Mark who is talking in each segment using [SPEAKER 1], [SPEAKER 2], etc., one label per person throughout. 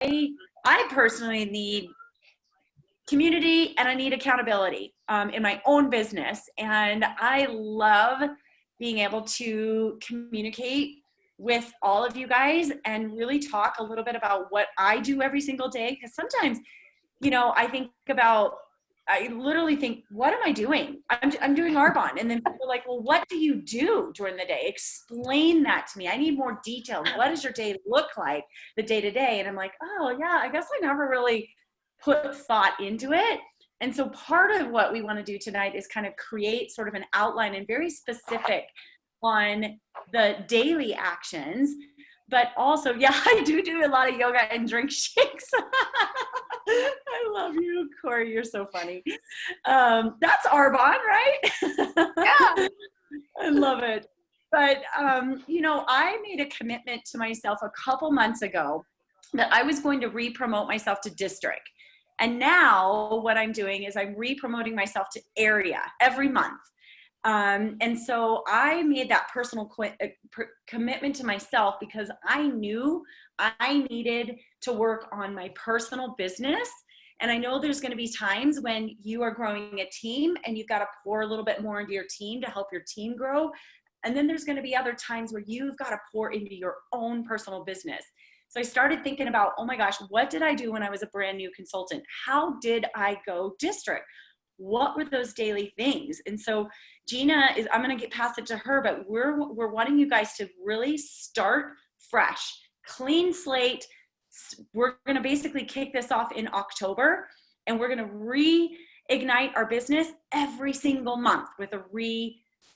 [SPEAKER 1] I personally need community and I need accountability in my own business. And I love being able to communicate with all of you guys and really talk a little bit about what I do every single day. Because sometimes, I think about, I literally think, what am I doing? I'm doing Arbonne. And then people are like, well, what do you do during the day? Explain that to me. I need more detail. What does your day look like, the day to day? And I'm like, oh, yeah, I guess I never really put thought into it. And so part of what we want to do tonight is kind of create sort of an outline and very specific on the daily actions. But also, yeah, I do a lot of yoga and drink shakes. I love you, Corey. You're so funny. That's Arbonne, right?
[SPEAKER 2] Yeah.
[SPEAKER 1] I love it. But, I made a commitment to myself a couple months ago that I was going to re-promote myself to district. And now what I'm doing is I'm re-promoting myself to area every month. And so I made that personal commitment to myself because I knew I needed to work on my personal business. And I know there's going to be times when you are growing a team and you've got to pour a little bit more into your team to help your team grow. And then there's going to be other times where you've got to pour into your own personal business. So I started thinking about, oh my gosh, what did I do when I was a brand new consultant? How did I go district? What were those daily things? And so Gina is, I'm going to pass it to her, but we're wanting you guys to really start fresh, clean slate. We're going to basically kick this off in October, and we're going to reignite our business every single month with a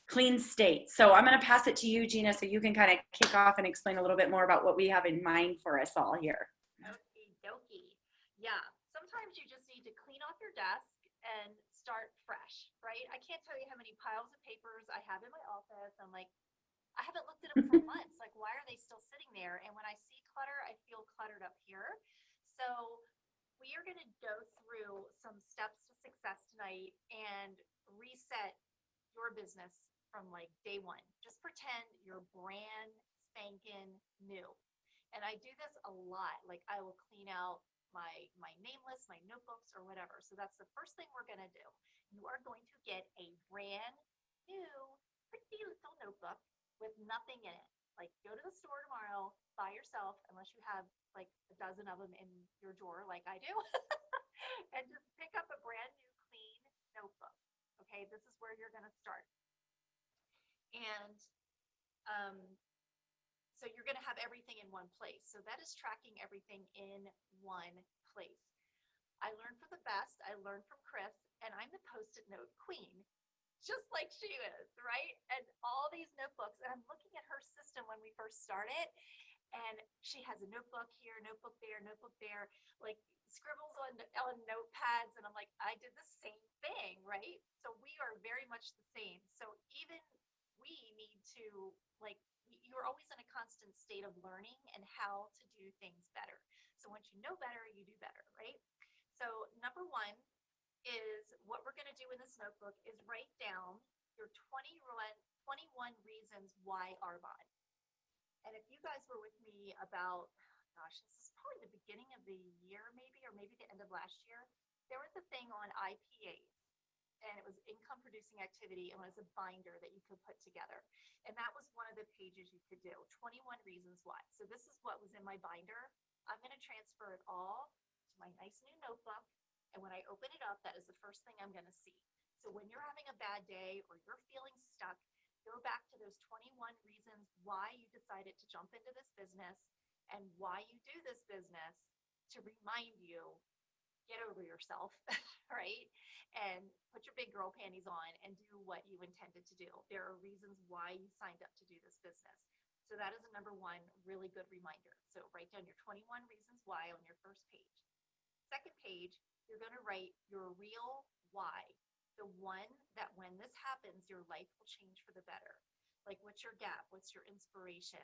[SPEAKER 1] clean state. So I'm going to pass it to you, Gina, so you can kind of kick off and explain a little bit more about what we have in mind for us all here.
[SPEAKER 2] Okie dokie. Yeah. Sometimes you just need to clean off your desk and start fresh, right? I can't tell you how many piles of papers I have in my office. I'm like, I haven't looked at them for months. Like, why are they still sitting there? And when I see clutter, I feel cluttered up here. So we are going to go through some steps to success tonight and reset your business from like day one. Just pretend you're brand spanking new. And I do this a lot. Like I will clean out my name list, my notebooks, or whatever. So that's the first thing we're gonna do. You are going to get a brand new, pretty little notebook with nothing in it. Like go to the store tomorrow by yourself, unless you have like a dozen of them in your drawer, like I do, and just pick up a brand new, clean notebook. Okay, this is where you're gonna start. And um, so you're going to have everything in one place. So that is tracking everything in one place. I learned from the best. I learned from Chris, and I'm the post-it note queen, just like she is, right? And all these notebooks, and I'm looking at her system when we first started, and she has a notebook here, notebook there, like scribbles on notepads, and I'm like, I did the same thing, right? So we are very much the same. So even we need to, like, you're always in a constant state of learning and how to do things better. So once you know better, you do better, right? So number one is what we're going to do in this notebook is write down your 21 reasons why Arbonne. And if you guys were with me about, gosh, this is probably the beginning of the year, maybe, or maybe the end of last year, there was a thing on IPAs, and it was income producing activity, and it was a binder that you could put together. And that was one of the pages you could do, 21 reasons why. So this is what was in my binder. I'm going to transfer it all to my nice new notebook. And when I open it up, that is the first thing I'm going to see. So when you're having a bad day or you're feeling stuck, go back to those 21 reasons why you decided to jump into this business and why you do this business to remind you, get over yourself, right? And put your big girl panties on and do what you intended to do. There are reasons why you signed up to do this business. So that is a number one really good reminder. So write down your 21 reasons why on your first page. Second page, you're going to write your real why. The one that when this happens, your life will change for the better. Like, what's your gap? What's your inspiration?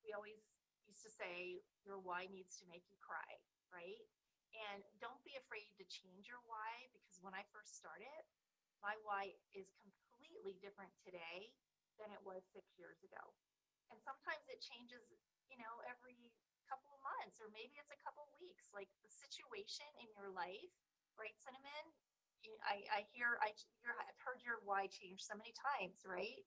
[SPEAKER 2] We always used to say your why needs to make you cry, right? And don't be afraid to change your why, because when I first started, my why is completely different today than it was 6 years ago. And sometimes it changes, every couple of months, or maybe it's a couple of weeks. Like the situation in your life, right, Cinnamon? I've heard your why change so many times, right?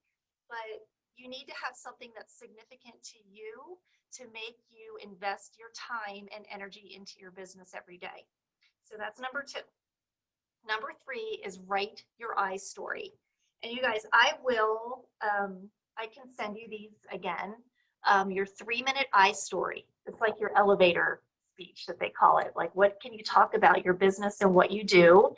[SPEAKER 2] But you need to have something that's significant to you to make you invest your time and energy into your business every day. So that's number 2. Number 3 is write your I story. And you guys, I can send you these again. Your 3-minute I story. It's like your elevator speech that they call it. Like, what can you talk about your business and what you do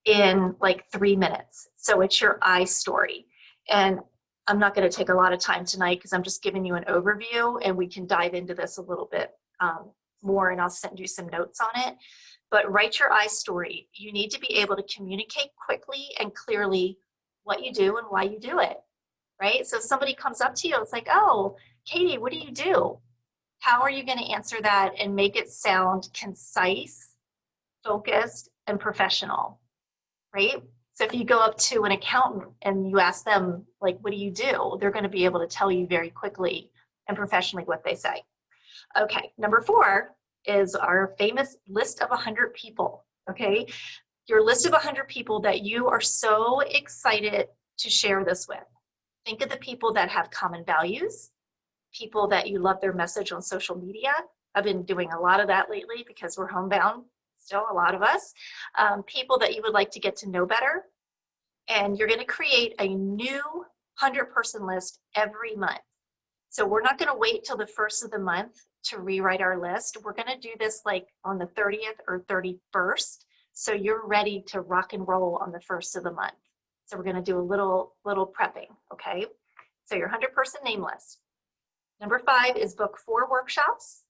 [SPEAKER 2] in like 3 minutes? So it's your I story. And I'm not going to take a lot of time tonight because I'm just giving you an overview, and we can dive into this a little bit more, and I'll send you some notes on it. But write your I story. You need to be able to communicate quickly and clearly what you do and why you do it, right? So if somebody comes up to you, it's like, oh, Katie, what do you do? How are you going to answer that and make it sound concise, focused, and professional, right? So if you go up to an accountant and you ask them, like, what do you do? They're going to be able to tell you very quickly and professionally what they say. Okay, number 4 is our famous list of 100 people, okay? Your list of 100 people that you are so excited to share this with. Think of the people that have common values, people that you love their message on social media. I've been doing a lot of that lately because we're homebound, still a lot of us. People that you would like to get to know better. And you're going to create a new 100-person list every month. So we're not going to wait till the first of the month to rewrite our list. We're going to do this like on the 30th or 31st. So you're ready to rock and roll on the first of the month. So we're going to do a little prepping, okay? So your 100-person name list. Number 5 is book 4 workshops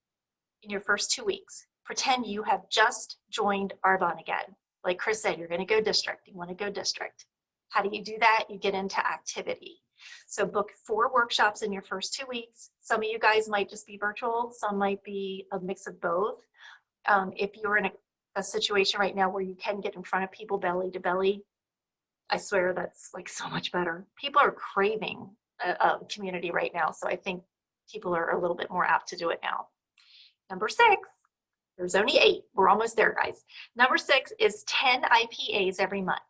[SPEAKER 2] in your first 2 weeks. Pretend you have just joined Arbonne again. Like Chris said, you're going to go district. You want to go district. How do you do that? You get into activity. So book 4 workshops in your first 2 weeks. Some of you guys might just be virtual. Some might be a mix of both. If you're in a situation right now where you can get in front of people belly to belly, I swear that's like so much better. People are craving a community right now. So I think people are a little bit more apt to do it now. Number 6, there's only 8. We're almost there, guys. Number 6 is 10 IPAs every month.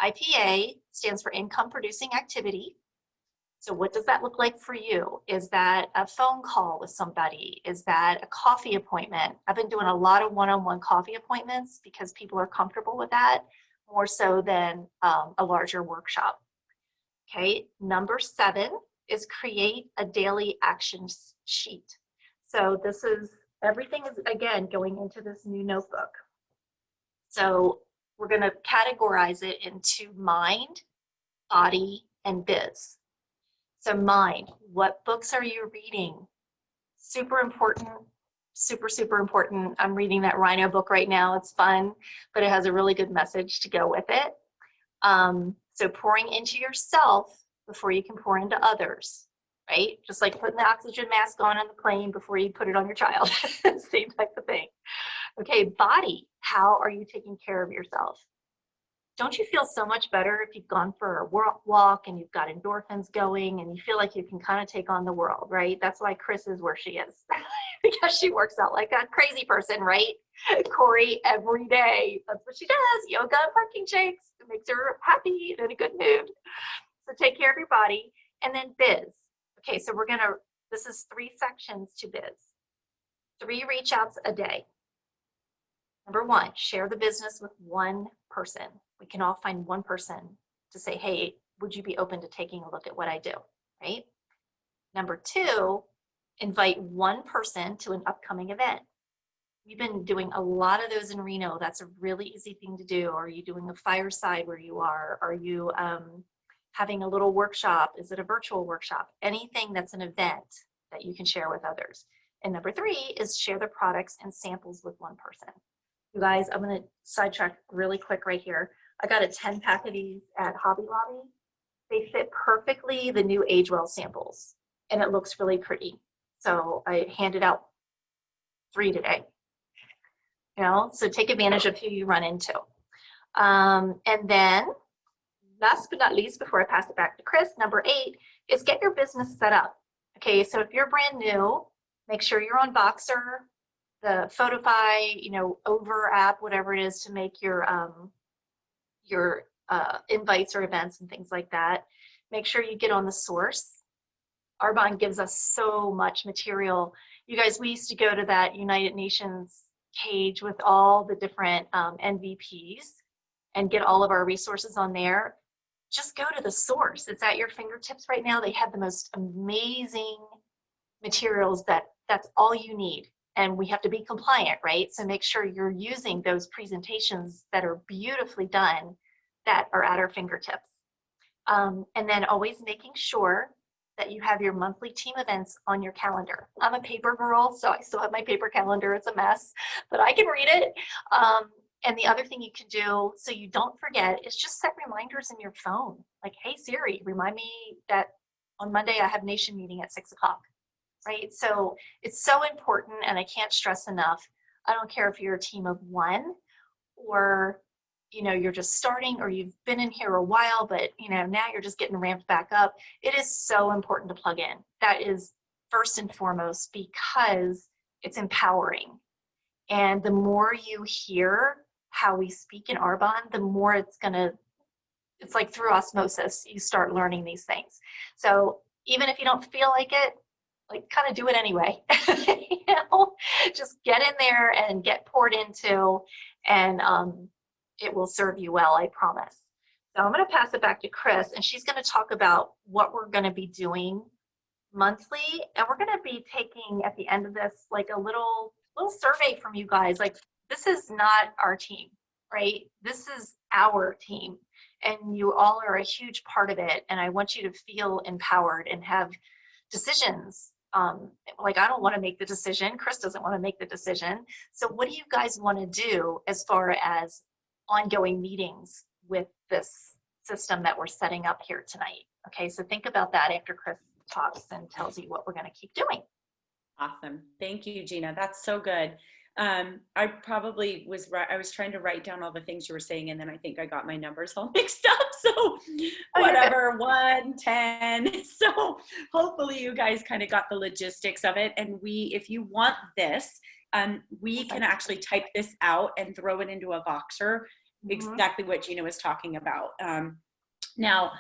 [SPEAKER 2] IPA stands for income producing activity. So what does that look like for you? Is that a phone call with somebody? Is that a coffee appointment? I've been doing a lot of one-on-one coffee appointments because people are comfortable with that more so than a larger workshop. Okay, number 7 is create a daily action sheet. So this is, everything is again going into this new notebook. So we're going to categorize it into mind, body, and biz. So mind, what books are you reading? Super important, super important. I'm reading that Rhino book right now. It's fun, but it has a really good message to go with it. So pouring into yourself before you can pour into others, right? Just like putting the oxygen mask on the plane before you put it on your child. Same type of thing. Okay, body, how are you taking care of yourself? Don't you feel so much better if you've gone for a walk and you've got endorphins going and you feel like you can kind of take on the world, right? That's why Chris is where she is because she works out like a crazy person, right? Corey, every day, that's what she does, yoga and parking shakes. It makes her happy and in a good mood. So take care of your body. And then biz. Okay, so this is 3 sections to biz. 3 reach outs a day. Number 1, share the business with one person. We can all find one person to say, hey, would you be open to taking a look at what I do, right? Number 2, invite one person to an upcoming event. We've been doing a lot of those in Reno. That's a really easy thing to do. Are you doing a fireside where you are? Are you having a little workshop? Is it a virtual workshop? Anything that's an event that you can share with others. And number 3 is share the products and samples with one person. You guys, I'm going to sidetrack really quick right here. I got a 10-pack of these at Hobby Lobby. They fit perfectly the new AgeWell samples, and it looks really pretty. So I handed out 3 today. You know, so take advantage of who you run into. And then, last but not least, before I pass it back to Chris, number 8 is get your business set up. Okay, so if you're brand new, Make sure you're on Voxer, the Photify, Over app, whatever it is to make your invites or events and things like that. Make sure you get on the source. Arbonne gives us so much material. You guys, we used to go to that United Nations page with all the different NVPs and get all of our resources on there. Just go to the source. It's at your fingertips right now. They have the most amazing materials that's all you need. And we have to be compliant, right? So make sure you're using those presentations that are beautifully done that are at our fingertips. And then always making sure that you have your monthly team events on your calendar. I'm a paper girl, so I still have my paper calendar. It's a mess, but I can read it. And the other thing you can do so you don't forget is just set reminders in your phone. Like, hey Siri, remind me that on Monday I have Nation meeting at 6 o'clock, right? So it's so important, and I can't stress enough. I don't care if you're a team of one or you're just starting, or you've been in here a while, but now you're just getting ramped back up. It is so important to plug in. That is first and foremost, because it's empowering. And the more you hear how we speak in Arbonne, the more it's like through osmosis, you start learning these things. So even if you don't feel like it, like kind of do it anyway. Just get in there and get poured into, and it will serve you well, I promise. So I'm going to pass it back to Chris, and she's going to talk about what we're going to be doing monthly. And we're going to be taking at the end of this, like a little survey from you guys. Like, this is not our team, right? This is our team, and you all are a huge part of it. And I want you to feel empowered and have decisions. Like, I don't want to make the decision. Chris doesn't want to make the decision. So what do you guys want to do as far as ongoing meetings with this system that we're setting up here tonight? Okay, so think about that after Chris talks and tells you what we're going to keep doing.
[SPEAKER 1] Awesome. Thank you, Gina. That's so good. I probably I was trying to write down all the things you were saying, and then I think I got my numbers all mixed up. So whatever, 1, 10. So hopefully you guys kind of got the logistics of it. And if you want this, we can actually type this out and throw it into a Voxer, exactly what Gina was talking about. Now,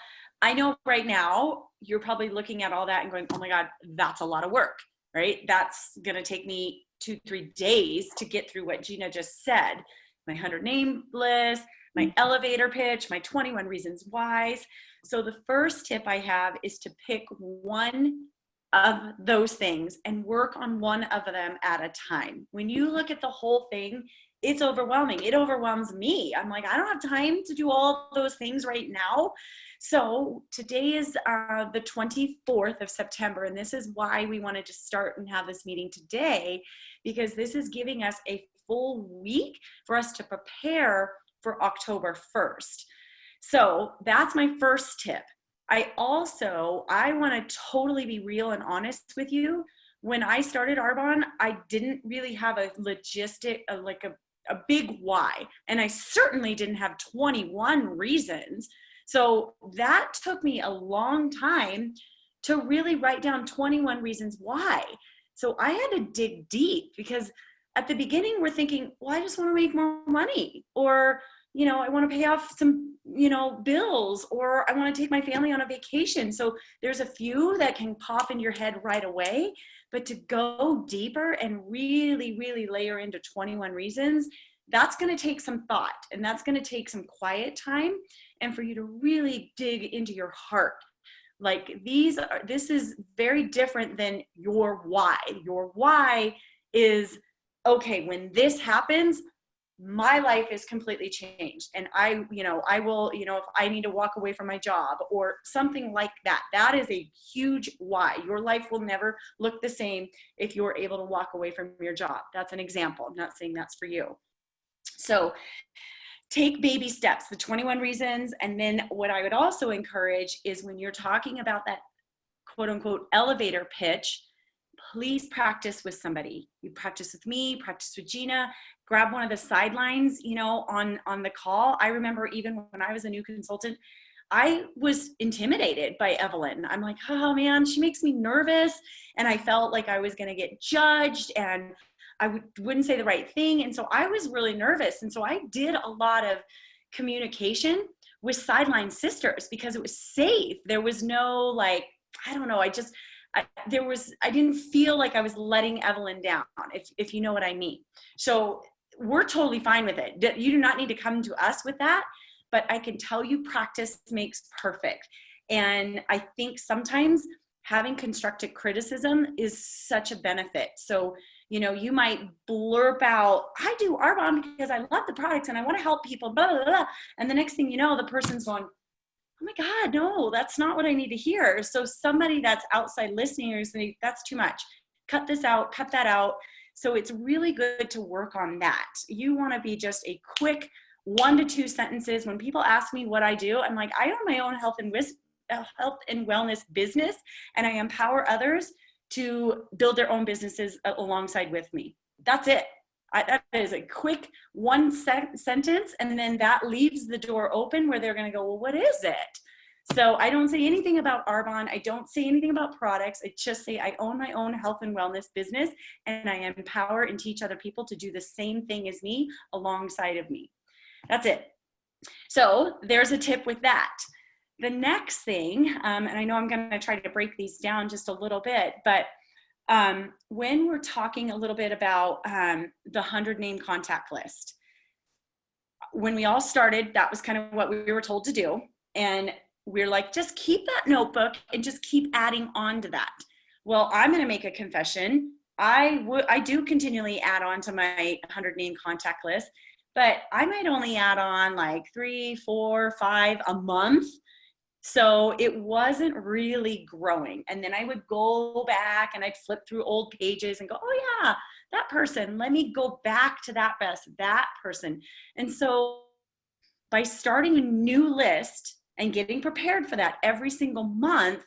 [SPEAKER 1] I know right now you're probably looking at all that and going, oh my God, that's a lot of work, right? That's going to take me 2-3 days to get through what Gina just said. My 100 name list, my elevator pitch, my 21 reasons whys. So the first tip I have is to pick one of those things and work on one of them at a time. When you look at the whole thing, it's overwhelming. It overwhelms me. I'm like, I don't have time to do all those things right now. So today is the 24th of September, and this is why we wanted to start and have this meeting today, because this is giving us a full week for us to prepare for October 1st. So that's my first tip. I want to totally be real and honest with you. When I started Arbonne, I didn't really have a big why. And I certainly didn't have 21 reasons. So that took me a long time to really write down 21 reasons why. So I had to dig deep, because at the beginning we're thinking, well, I just want to make more money, or I want to pay off some, bills, or I want to take my family on a vacation. So there's a few that can pop in your head right away, but to go deeper and really, really layer into 21 reasons, that's going to take some thought, and that's going to take some quiet time, and for you to really dig into your heart. Like, this is very different than your why. Your why is, okay, when this happens, my life is completely changed, and I will, if I need to walk away from my job or something like that, that is a huge why. Your life will never look the same if you're able to walk away from your job. That's an example. I'm not saying that's for you. So take baby steps, the 21 reasons. And then what I would also encourage is, when you're talking about that quote unquote elevator pitch, please practice with somebody. You practice with me, practice with Gina, grab one of the sidelines, on the call. I remember even when I was a new consultant, I was intimidated by Evelyn. I'm like, oh man, she makes me nervous. And I felt like I was going to get judged and I wouldn't say the right thing. And so I was really nervous. And so I did a lot of communication with Sideline Sisters because it was safe. There was no like, I don't know. I didn't feel like I was letting Evelyn down, if you know what I mean. So we're totally fine with it. You do not need to come to us with that, but I can tell you practice makes perfect. And I think sometimes having constructive criticism is such a benefit. So, you might blurb out, I do Arbonne because I love the products and I want to help people, blah, blah, blah. And the next thing you know, the person's going, oh my God, no, that's not what I need to hear. So somebody that's outside listening is saying, that's too much. Cut this out, cut that out. So it's really good to work on that. You want to be just a quick 1 to 2 sentences. When people ask me what I do, I'm like, I own my own health and wellness business, and I empower others to build their own businesses alongside with me. That's it. That is a quick 1 sentence, and then that leaves the door open where they're going to go, well, what is it? So I don't say anything about Arbonne. I don't say anything about products. I just say I own my own health and wellness business, and I empower and teach other people to do the same thing as me alongside of me. That's it. So there's a tip with that. The next thing, and I know I'm going to try to break these down just a little bit, but when we're talking a little bit about the 100 name contact list, when we all started, that was kind of what we were told to do. And we're like, just keep that notebook and just keep adding on to that. Well, I'm going to make a confession. I do continually add on to my 100 name contact list, but I might only add on like 3, 4, 5 a month. So it wasn't really growing. And then I would go back and I'd flip through old pages and go, oh yeah, that person, let me go back to that person. And so by starting a new list and getting prepared for that every single month,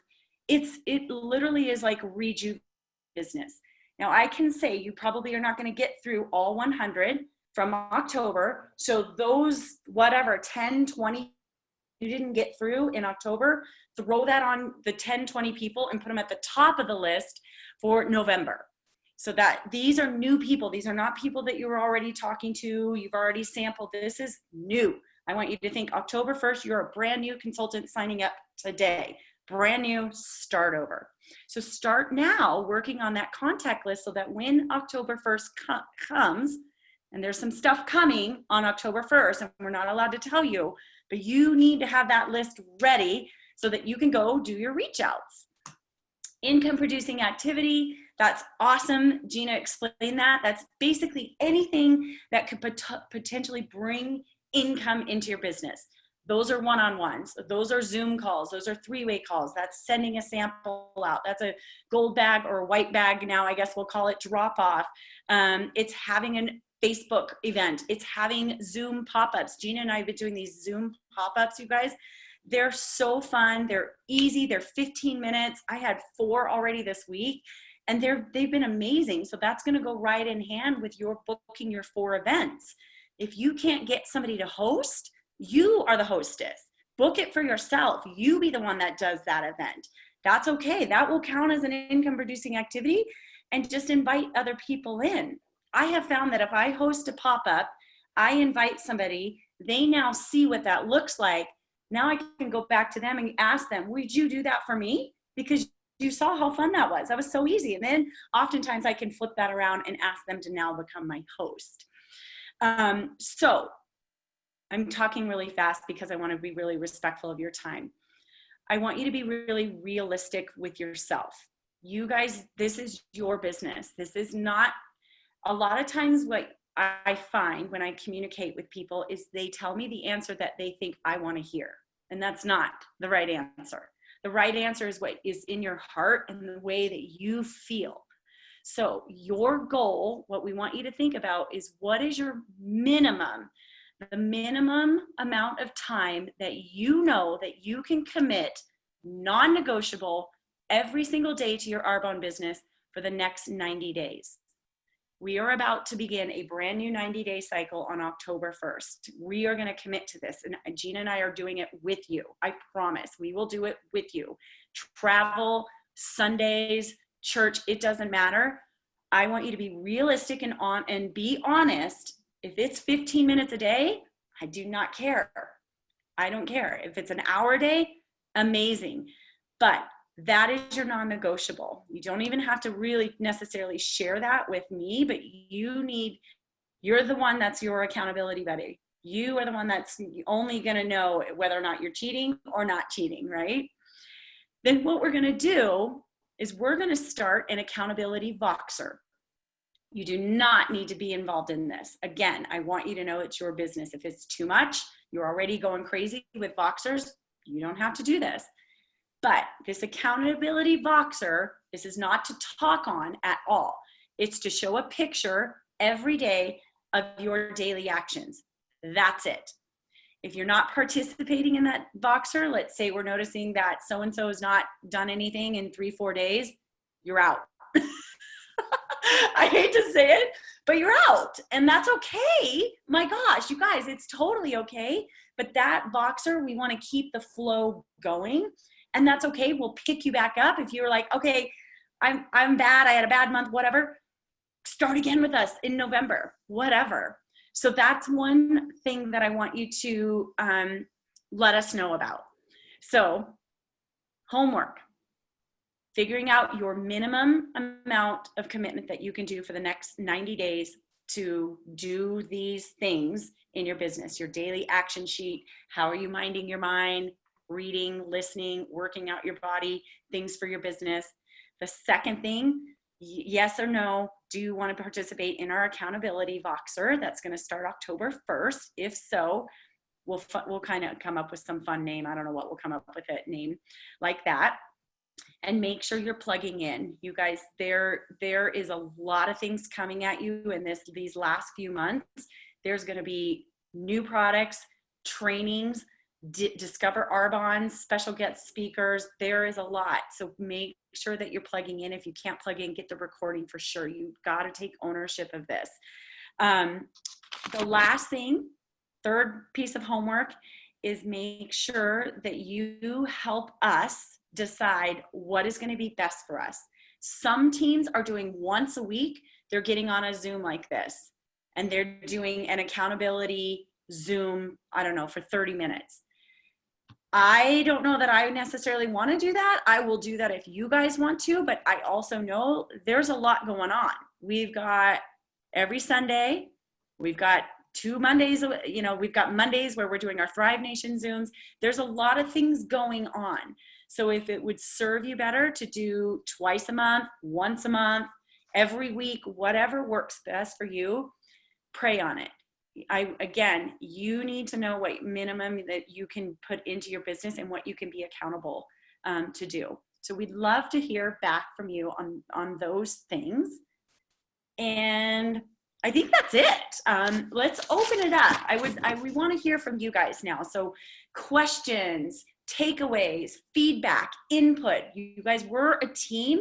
[SPEAKER 1] it literally is like rejuvenating business. Now I can say you probably are not going to get through all 100 from October. So those, 10, 20 you didn't get through in October, throw that on the 10, 20 people and put them at the top of the list for November. So that these are new people. These are not people that you were already talking to. You've already sampled. This is new. I want you to think October 1st, you're a brand new consultant signing up today. Brand new, start over. So start now working on that contact list so that when October 1st comes, and there's some stuff coming on October 1st, and we're not allowed to tell you, but you need to have that list ready so that you can go do your reach outs. Income producing activity, that's awesome. Gina explained that. That's basically anything that could potentially bring income into your business. Those are one-on-ones. Those are Zoom calls. Those are 3-way calls. That's sending a sample out. That's a gold bag or a white bag now, I guess we'll call it drop off. It's having an Facebook event. It's having Zoom pop-ups. Gina and I have been doing these Zoom pop-ups, you guys. They're so fun. They're easy. They're 15 minutes. I had 4 already this week, and they've been amazing. So that's going to go right in hand with your booking your 4 events. If you can't get somebody to host, you are the hostess. Book it for yourself. You be the one that does that event. That's okay. That will count as an income producing activity, and just invite other people in. I have found that if I host a pop-up, I invite somebody, they now see what that looks like. Now I can go back to them and ask them, would you do that for me? Because you saw how fun that was. That was so easy. And then oftentimes I can flip that around and ask them to now become my host. So I'm talking really fast because I want to be really respectful of your time. I want you to be really realistic with yourself. You guys, this is your business. This is not, a lot of times what I find when I communicate with people is they tell me the answer that they think I want to hear. And that's not the right answer. The right answer is what is in your heart and the way that you feel. So your goal, what we want you to think about is what is your minimum, the minimum amount of time that you know that you can commit, non-negotiable, every single day to your Arbonne business for the next 90 days. We are about to begin a brand new 90-day cycle on October 1st. We are going to commit to this, and Gina and I are doing it with you. I promise. We will do it with you. Travel, Sundays, church, it doesn't matter. I want you to be realistic and be honest. If it's 15 minutes a day, I do not care. I don't care. If it's an hour a day, amazing. But that is your non-negotiable. You don't even have to really necessarily share that with me, but you're the one that's your accountability buddy. You are the one that's only going to know whether or not you're cheating or not cheating, right? Then what we're going to do is we're going to start an accountability Voxer. You do not need to be involved in this. Again, I want you to know it's your business. If it's too much, you're already going crazy with Voxers, you don't have to do this. But this accountability Voxer, this is not to talk on at all. It's to show a picture every day of your daily actions. That's it. If you're not participating in that Voxer, let's say we're noticing that so-and-so has not done anything in 3-4 days, you're out. I hate to say it, but you're out. And that's okay. My gosh, you guys, it's totally okay. But that Voxer, we want to keep the flow going. And that's okay. We'll pick you back up. If you're like, okay, I'm bad. I had a bad month, whatever. Start again with us in November, whatever. So that's one thing that I want you to let us know about. So homework, figuring out your minimum amount of commitment that you can do for the next 90 days to do these things in your business, your daily action sheet. How are you minding your mind? Reading, listening, working out your body, things for your business. The second thing, yes or no, do you want to participate in our accountability Voxer? That's going to start October 1st. If so, we'll kind of come up with some fun name. I don't know what we'll come up with a name like that. And make sure you're plugging in. You guys, there is a lot of things coming at you in these last few months. There's going to be new products, trainings, Discover Arbonne, special guest speakers. There is a lot. So make sure that you're plugging in. If you can't plug in, get the recording for sure. You've got to take ownership of this. The last thing, third piece of homework, is make sure that you help us decide what is going to be best for us. Some teams are doing once a week. They're getting on a Zoom like this, and they're doing an accountability Zoom, I don't know, for 30 minutes. I don't know that I necessarily want to do that. I will do that if you guys want to, but I also know there's a lot going on. We've got every Sunday, we've got 2 Mondays, we've got Mondays where we're doing our Thrive Nation Zooms. There's a lot of things going on. So if it would serve you better to do twice a month, once a month, every week, whatever works best for you, pray on it. Again, you need to know what minimum that you can put into your business and what you can be accountable to do. So we'd love to hear back from you on those things. And I think that's it. Let's open it up. We want to hear from you guys now. So questions, takeaways, feedback, input. You guys, we're a team.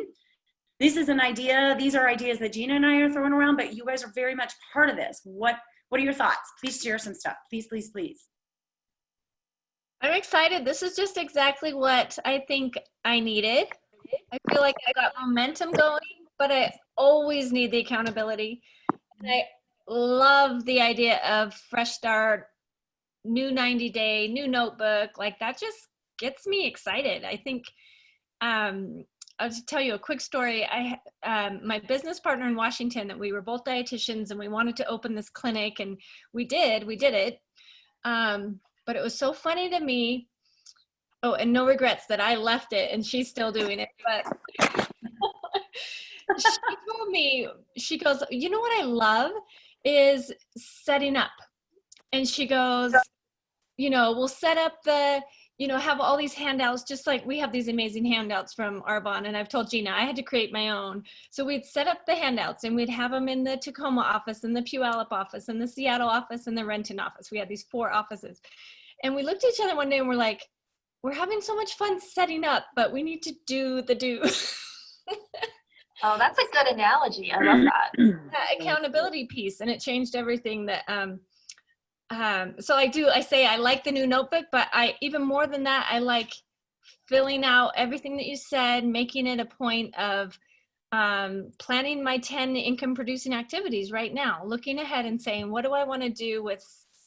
[SPEAKER 1] This is an idea. These are ideas that Gina and I are throwing around, but you guys are very much part of this. What are your thoughts? Please share some stuff. Please, please, please.
[SPEAKER 3] I'm excited. This is just exactly what I think I needed. I feel like I got momentum going, but I always need the accountability. And I love the idea of fresh start, new 90-day, new notebook. Like that just gets me excited. I think I'll just tell you a quick story. My business partner in Washington, that we were both dietitians and we wanted to open this clinic, and we did it. But it was so funny to me. Oh, and no regrets that I left it and she's still doing it. But she told me, she goes, you know what I love is setting up. And she goes, we'll set up have all these handouts, just like we have these amazing handouts from Arbonne. And I've told Gina, I had to create my own. So we'd set up the handouts and we'd have them in the Tacoma office and the Puyallup office and the Seattle office and the Renton office. We had these 4 offices. And we looked at each other one day and we're like, we're having so much fun setting up, but we need to do the do.
[SPEAKER 2] Oh, that's a good analogy. I love that.
[SPEAKER 3] That accountability piece, and it changed everything. That so I say I like the new notebook, but I even more than that, I like filling out everything that you said, making it a point of planning my 10 income producing activities right now, looking ahead and saying, what do I want to do with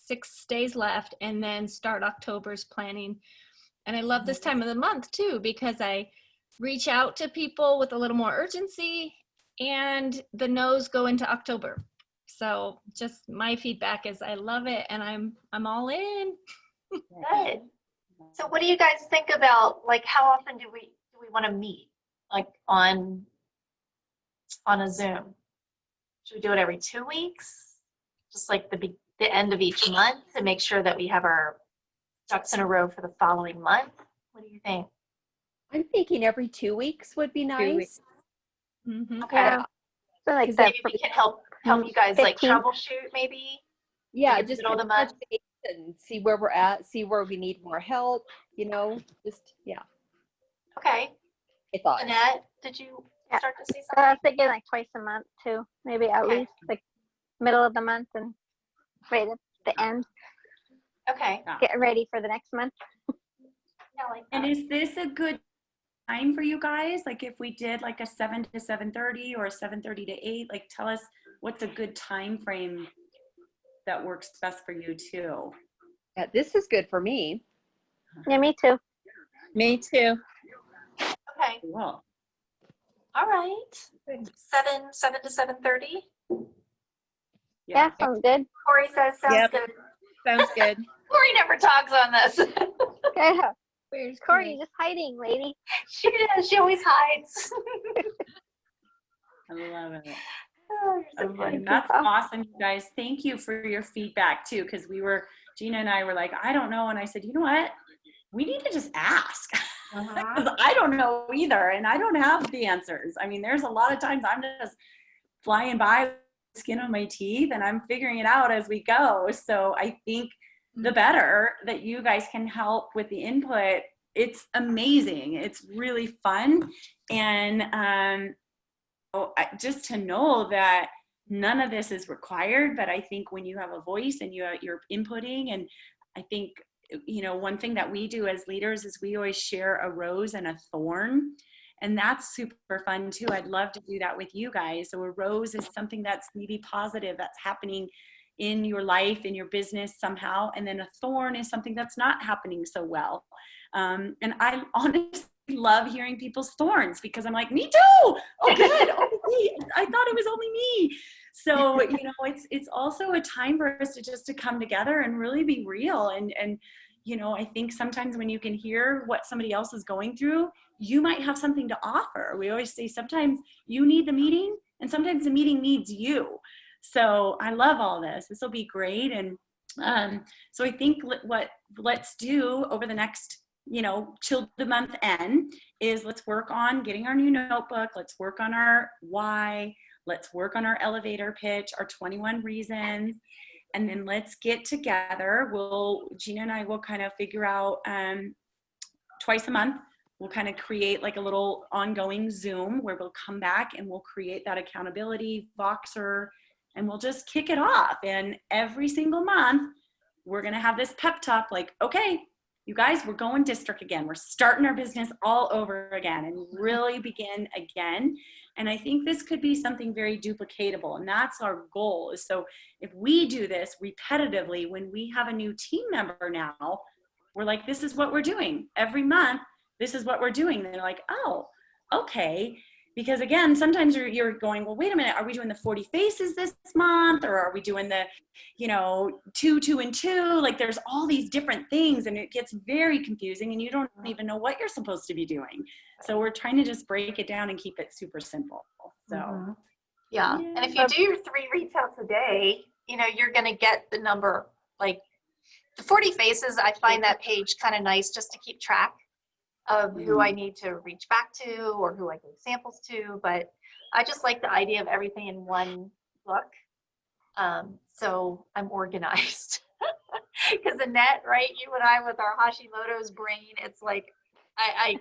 [SPEAKER 3] 6 days left, and then start October's planning. And I love this time of the month too, because I reach out to people with a little more urgency, and the no's go into October. So just my feedback is I love it, and I'm all in.
[SPEAKER 2] Good. So what do you guys think about, like, how often do we want to meet, like on a Zoom? Should we do it every 2 weeks? Just like the end of each month, to make sure that we have our ducks in a row for the following month? What do you think?
[SPEAKER 4] I'm thinking every 2 weeks would be nice.
[SPEAKER 5] weeks.
[SPEAKER 3] Mhm.
[SPEAKER 2] Okay.
[SPEAKER 5] Yeah. So like that.
[SPEAKER 2] Maybe we can help you guys like
[SPEAKER 5] 15.
[SPEAKER 2] troubleshoot maybe.
[SPEAKER 4] Yeah,
[SPEAKER 2] Like in the
[SPEAKER 4] just
[SPEAKER 2] middle of the
[SPEAKER 4] touch
[SPEAKER 2] month?
[SPEAKER 4] base and see where we're at, see where we need more help, just, yeah.
[SPEAKER 2] Okay.
[SPEAKER 4] I thought.
[SPEAKER 2] Annette, did you
[SPEAKER 5] Yeah.
[SPEAKER 2] start to say
[SPEAKER 5] I was
[SPEAKER 2] something?
[SPEAKER 5] thinking like twice a month too, maybe at
[SPEAKER 2] Okay.
[SPEAKER 5] least like middle of the month and right at the end,
[SPEAKER 2] Okay.
[SPEAKER 5] getting ready for the next month.
[SPEAKER 2] Yeah, I like
[SPEAKER 1] And
[SPEAKER 2] that.
[SPEAKER 1] is this a good time for you guys? Like if we did like a 7 to 7:30 or a 7:30 to 8, like tell us what's a good time frame that works best for you too.
[SPEAKER 4] Yeah, this is good for me.
[SPEAKER 5] Yeah, me too.
[SPEAKER 3] Me too.
[SPEAKER 2] Okay.
[SPEAKER 1] Cool.
[SPEAKER 2] All right. 7 to 7:30.
[SPEAKER 5] Yeah, sounds good.
[SPEAKER 2] Corey says sounds
[SPEAKER 3] Yep.
[SPEAKER 2] good.
[SPEAKER 3] Sounds good.
[SPEAKER 2] Corey never talks on this.
[SPEAKER 5] Yeah.
[SPEAKER 3] Where's
[SPEAKER 5] Corey, you're just hiding, lady.
[SPEAKER 2] She does. She always hides.
[SPEAKER 1] I love it.
[SPEAKER 2] Oh, you're so
[SPEAKER 1] Okay,
[SPEAKER 2] funny.
[SPEAKER 1] that's awesome, you guys. Thank you for your feedback too, because Gina and I were like, I don't know. And I said, you know what? We need to just ask.
[SPEAKER 2] Uh-huh.
[SPEAKER 1] Because I don't know either, and I don't have the answers. I mean, there's a lot of times I'm just flying by with skin on my teeth, and I'm figuring it out as we go. So I think the better that you guys can help with the input, it's amazing. It's really fun, and just to know that none of this is required. But I think when you have a voice and you're inputting, and I think one thing that we do as leaders is we always share a rose and a thorn, and that's super fun too. I'd love to do that with you guys. So a rose is something that's maybe positive, that's happening in your life, in your business somehow, and then a thorn is something that's not happening so well. And I honestly love hearing people's thorns, because I'm like, me too. Oh, good. Oh, me. I thought it was only me. So, it's also a time for us to come together and really be real. And I think sometimes when you can hear what somebody else is going through, you might have something to offer. We always say sometimes you need the meeting, and sometimes the meeting needs you. So I love all this. This will be great. And so I think let's do over the next, till the month end, is let's work on getting our new notebook. Let's work on our why. Let's work on our elevator pitch, our 21 reasons. And then let's get together. Gina and I will kind of figure out twice a month, we'll kind of create like a little ongoing Zoom where we'll come back and we'll create that accountability Voxer, and we'll just kick it off. And every single month, we're going to have this pep talk like, okay, you guys, we're going district again. We're starting our business all over again and really begin again. And I think this could be something very duplicatable. And that's our goal. Is so if we do this repetitively, when we have a new team member now, we're like, this is what we're doing. Every month, this is what we're doing. And they're like, oh, okay. Because again, sometimes you're going, well, wait a minute, are we doing the 40 faces this month? Or are we doing the, 2, 2, and 2? Like there's all these different things, and it gets very confusing, and you don't even know what you're supposed to be doing. So we're trying to just break it down and keep it super simple. So
[SPEAKER 2] Yeah. And if you do your 3 reach outs a day, you're going to get the number, like the 40 faces. I find that page kind of nice just to keep track of who I need to reach back to or who I give samples to. But I just like the idea of everything in one book. So I'm organized. Because Annette, right, you and I with our Hashimoto's brain, it's like I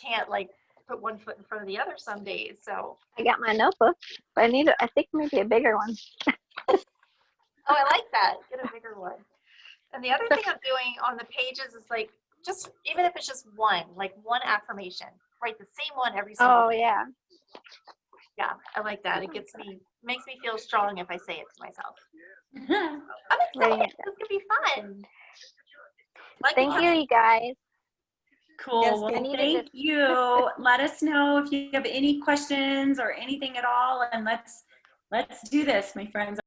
[SPEAKER 2] can't like put one foot in front of the other some days. So,
[SPEAKER 5] I got my notebook, but I think maybe a bigger one.
[SPEAKER 2] oh, I like that. Get a bigger one. And the other thing I'm doing on the pages is like, just even if it's just one, like one affirmation, write the same one every single
[SPEAKER 5] Oh,
[SPEAKER 2] day.
[SPEAKER 5] yeah.
[SPEAKER 2] Yeah, I like that. It makes me feel strong if I say it to myself. I'm
[SPEAKER 5] Writing
[SPEAKER 2] excited.
[SPEAKER 5] it
[SPEAKER 2] This could be fun. Like
[SPEAKER 5] Thank
[SPEAKER 2] it.
[SPEAKER 5] you, you guys.
[SPEAKER 1] Cool.
[SPEAKER 4] Yes,
[SPEAKER 1] Well,
[SPEAKER 5] I needed
[SPEAKER 1] thank
[SPEAKER 5] this.
[SPEAKER 1] you. Let us know if you have any questions or anything at all, and let's do this, my friends.